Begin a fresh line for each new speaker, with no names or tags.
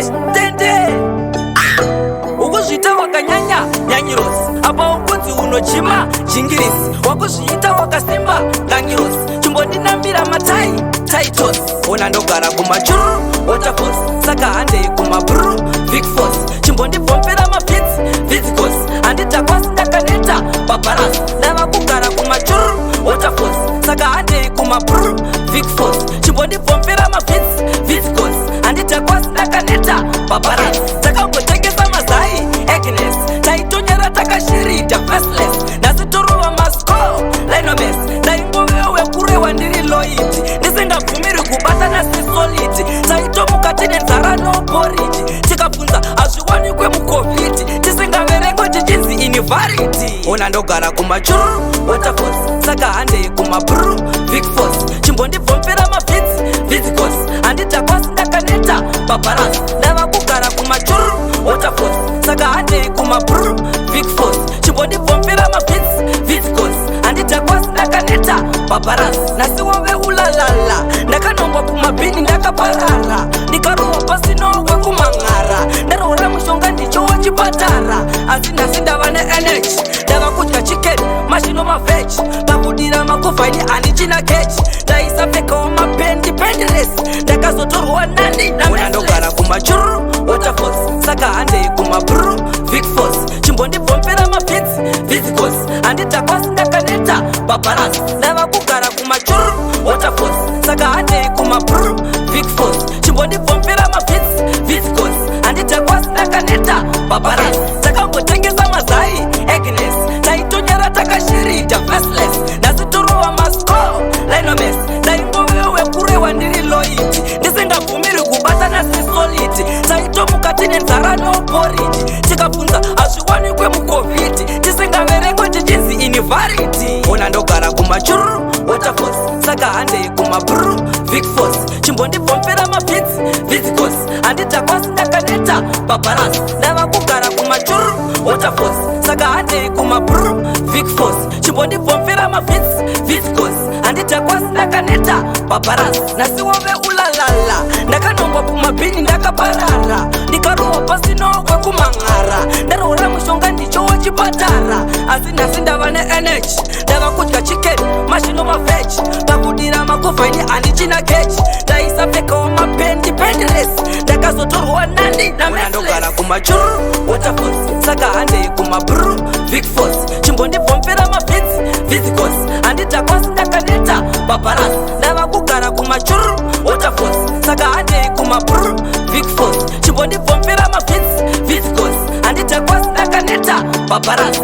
tende ukuzvita wakanyanya nyanyirosi apa ukunzi unochima chingirisi wakuzviita wakasimba ngangirosi chimbondinambira matai taitos ona ndogara kumachuru waterfalls saka handei kumabru big force chimbondibvompera mapitsi visicos handitakwasi ndakaneta paparas ndava kugara kumachuru waterfalls saka handei kumabru big force chimbondibvompera mapitsi visicos handitakwasi ndakaneta paparas takambotengesa mazai agnes taitonyera takashirita faceless nasitorova masco linomes ndaimbovewe kurewa ndiri loiti ndisingabvumiri kubatana sisoliti taitomukati nenzara noporiti tikabvunza hazviwanikwe mukovhidi tisingaverengwe tichinzi inivariti ona ndogara kumachuru waterfalls saka handei kumabru big force chimbondibvompera mapitsi visicos handitakwasi ndakaneta paparas ndava kugara kumachuru waterfalls saka handei kumabru big force chimbondibvompera mapitsi visicos handitakwasi ndakaneta paparas nasiwove ulalala ndakanongwa kumabhini ndakaparara ndikarohwa pasinowe kumang'ara ndarohora mushonga ndichowo chipatara asi nhasi ndava neenergy ndava kudya chicken mashino mavheji pakudira makovhaini handichina kechi ndaisapfekawo mapendi pendiresi ndakazotorwa nandi ona ndogara kumachuru waterfalls saka handei kumabru big force chimbondibvompera mapitsi visicos handitakwasi ndakaneta paparas ndava kugara kumachuru waterfalls saka handei kumabru big force chimbondibvompera mapitsi visicos handitakwasi ndakaneta paparas takambotengesa mazai agnes taitonyera takashirita faceless nasitorova masco linomes ndaimbovewe kurewa ndiri loiti ndisingabvumiri kubatana sisoliti taitomukati nenzara noporiti tikabvunza hazviwanikwe mukovhidi tisingaverengwe tichinzi inivariti ona ndogara kumachuru waterfalls saka handei kumabru big force chimbondibvompera mapitsi visicos handitakwasi ndakaneta paparas ndava kugara kumachuru waterfalls saka handei kumabru big force chimbondibvompera mapitsi visicos handitakwasi ndakaneta paparas nasiwove ulalala ndakanongwa kumabhini ndakaparara ndikarohwa pasinokwe kumang'ara ndarohora mushonga ndichowo chipatara asi nhasi ndava neenergy ndava kudya chicken mashino mavheji pakudira makovhaini handichina kechi ndaisapfekawo mapendi pendiresi ndakazotorwa nandi ndogara kumachuru waterfalls saka handei kumabru big force chimbondibvompera mapitsi visicos handitakwasi ndakaneta paparas ndava kugara kumachuru waterfalls saka handei kumabru big force chimbondibvompera mapitsi visicos handitakwasi ndakaneta paparas